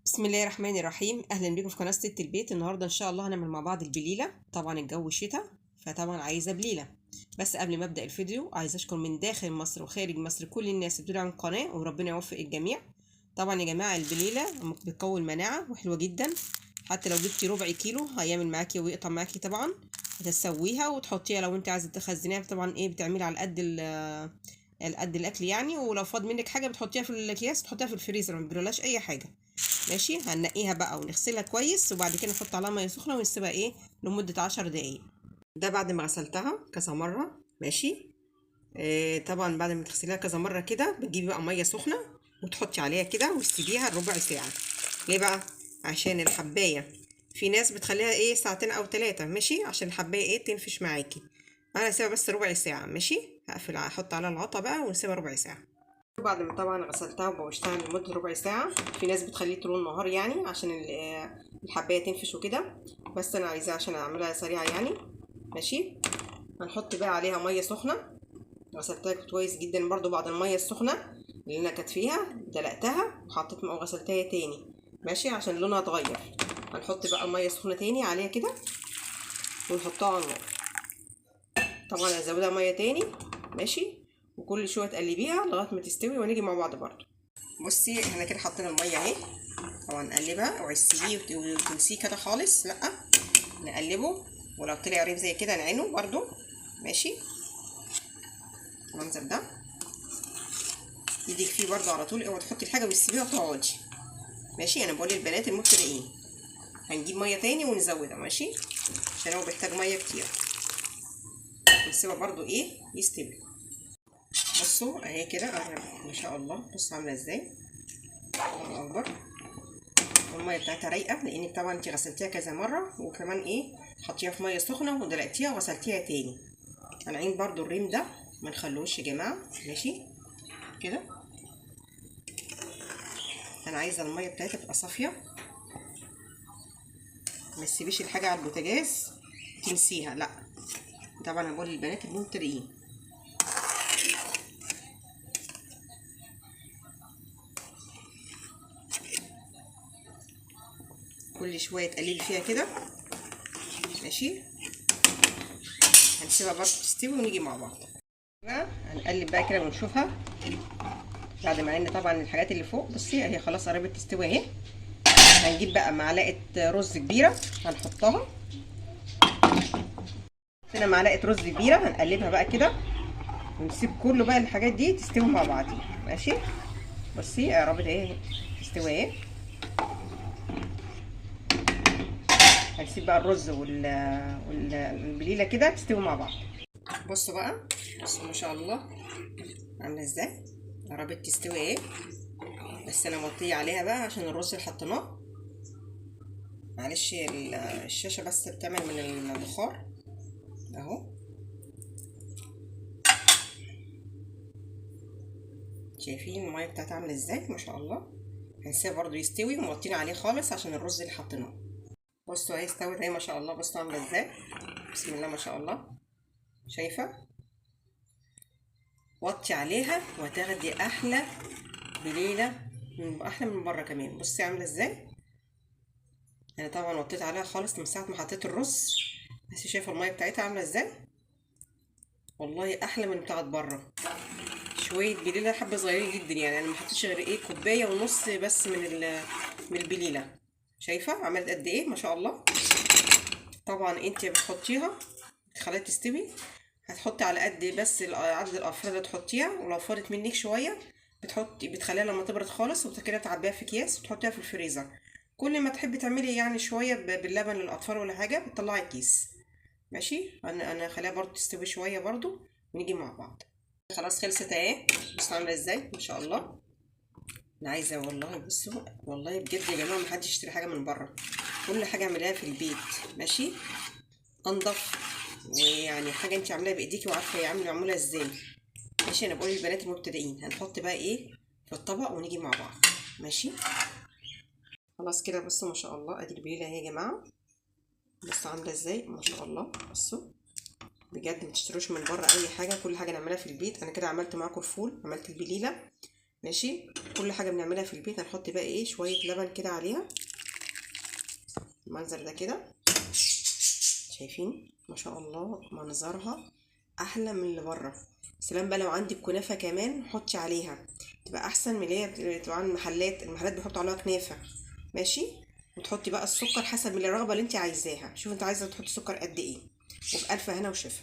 بسم الله الرحمن الرحيم. اهلا بيكم في قناه ست البيت. النهارده ان شاء الله هنعمل مع بعض البليله. طبعا الجو شتاء، فطبعا عايزه بليله. بس قبل ما ابدا الفيديو عايزه اشكر من داخل مصر وخارج مصر كل الناس اللي بتدعم القناه، وربنا يوفق الجميع. طبعا يا جماعه البليله بتقوي المناعه وحلوه جدا. حتى لو جبتي ربع كيلو هيعمل معاكي ويقطع معاكي. طبعا هتسويها وتحطيها لو انت عايزه تخزنيها. طبعا بتعملي على قد الاكل يعني، ولو فاض منك حاجه بتحطيها في الاكياس، تحطيها في الفريزر، ما بيجرالاش اي حاجه. ماشي، هنقيها بقى ونغسلها كويس، وبعد كده نحط عليها ميه سخنه ونسيبها لمده 10 دقايق. ده بعد ما غسلتها كذا مره. ماشي. طبعا بعد ما تغسليها كذا مره كده بتجيبي بقى ميه سخنه وتحطي عليها كده وتسيبيها ربع ساعه. ليه بقى؟ عشان الحبايه، في ناس بتخليها ساعتين او 3. ماشي، عشان الحبايه تنفش معاكي. انا هسيبها بس ربع ساعه. ماشي، هقفل احط عليها الغطا بقى ونسيبها ربع ساعه. بعد ما طبعا غسلتها وبوشتها لمدة ربع ساعة، في ناس بتخليه طول النهار يعني عشان الحباية تنفش وكده، بس انا عايزاها عشان اعملها سريعة يعني. ماشي. هنحط بقى عليها مية سخنة. غسلتها كويس جدا برضو بعد المية السخنة اللي انا كانت فيها، دلقتها وحطيت وغسلتها تاني. ماشي، عشان لونها اتغير. هنحط بقى مية سخنة تاني عليها كده ونحطها على النار. طبعا هزودها مية تاني. ماشي، وكل شوية تقلبيها لغاية ما تستوي ونيجي مع بعض برضو. بصي احنا كده حطينا الميه اهي. طبعا نقلبها، اوعي تسيبيه وتنسيه كده خالص، لا، نقلبه. ولو طلع ريم زي كده نعينه برضو. ماشي، المنظر ده ايدك فيه برضو على طول. اوعي تحطي الحاجه وتسيبيها وتقعدي. ماشي، انا بقول للبنات المبتدئين هنجيب ميه تاني ونزودها. ماشي، عشان هو بيحتاج ميه كتير. ونسيبها برضو يستوي. بصوا اهي كده ما شاء الله. بصوا عامله ازاي، الله اكبر. والميه بتاعتها رايقه لان طبعا انت غسلتيها كذا مره، وكمان حطيها في ميه سخنه ودلقتيها وغسلتيها تاني. هنعين برضو الريم ده ما نخلوش يا جماعه. ماشي كده. انا عايزه الميه بتاعتها تبقى صافيه، ما تسيبيش الحاجه على البوتاجاز تنسيها، لا. طبعا انا بقول للبنات المبتدئين. كل شويه تقلبي فيها كده. ماشي، هنسيبها برضو تستوي ونيجي مع بعض بقى. هنقلب بقى كده ونشوفها بعد ما عينا طبعا الحاجات اللي فوق. بصي اهي خلاص قربت تستوي اهي. هنجيب بقى معلقه رز كبيره هنحطها. حطينا معلقه رز كبيره، هنقلبها بقى كده ونسيب كله بقى الحاجات دي تستوي مع بعضيها. ماشي، بصي قربت تستوي هنسيب بقى الرز والبليله كده تستوي مع بعض. بصوا بقى، بصوا ما شاء الله عامله ازاي، قربت تستوي بس انا مغطيه عليها بقى عشان الرز اللي حطيناه. معلش الشاشه بس بتعمل من البخار اهو. شايفين الميه بتاعتها عامله ازاي ما شاء الله. هنسيبها برضو يستوي ومغطين عليه خالص عشان الرز اللي حطيناه. بصوا استوت ما شاء الله. بصوا عامله ازاي، بسم الله ما شاء الله. شايفه؟ وطي عليها وهتاخدي احلى بليله، احلى من بره كمان. بصي عامله ازاي. انا طبعا وطيت عليها خالص من ساعه ما حطيت الرز، بس شايفه الميه بتاعتها عامله ازاي. والله احلى من بتاعت بره. شويه بليله حبه صغيرين جدا يعني. انا ما حطيتش غير كوبايه ونص بس من البليله. شايفه عملت قد ما شاء الله. طبعا انت بتحطيها تخليها تستوي، هتحطي على قد بس عدد الافراد اللي تحطيها. ولو فاضت منك شويه بتخليها لما تبرد خالص وكده تعبيها في اكياس وتحطيها في الفريزر. كل ما تحبي تعملي يعني شويه باللبن للاطفال ولا حاجه بتطلعي كيس. ماشي، انا خليها برضو تستوي شويه برضو ونيجي مع بعض. خلاص خلصت بصوا عامله ازاي ما شاء الله. انا عايزه والله، بصوا والله بجد يا جماعه ما حدش يشتري حاجه من بره. كل حاجه اعمليها في البيت. ماشي، انضف ويعني حاجه انت عاملاها بايديكي وعارفه هي معموله ازاي. ماشي، انا بقول للبنات المبتدئين هنحط بقى في الطبق ونيجي مع بعض. ماشي، خلاص كده. بصوا ما شاء الله ادي البليله اهي يا جماعه. بصوا عامله ازاي ما شاء الله. بصوا بجد ما تشتروش من بره اي حاجه، كل حاجه نعملها في البيت. انا كده عملت معاكم الفول، عملت البليله. ماشي. كل حاجه بنعملها في البيت. هنحط بقى ايه شويه لبن كده عليها، المنظر ده كده. شايفين ما شاء الله منظرها احلى من اللي بره. سلام بقى لو عندك كنافه كمان حطي عليها، تبقى احسن من اللي هي بتبقى عند المحلات بيحطوا عليها كنافه. ماشي. وتحطي بقى السكر حسب من الرغبه اللي انت عايزاها. شوف انت عايزه تحطي سكر قد ايه. وبألف هنا وشفا.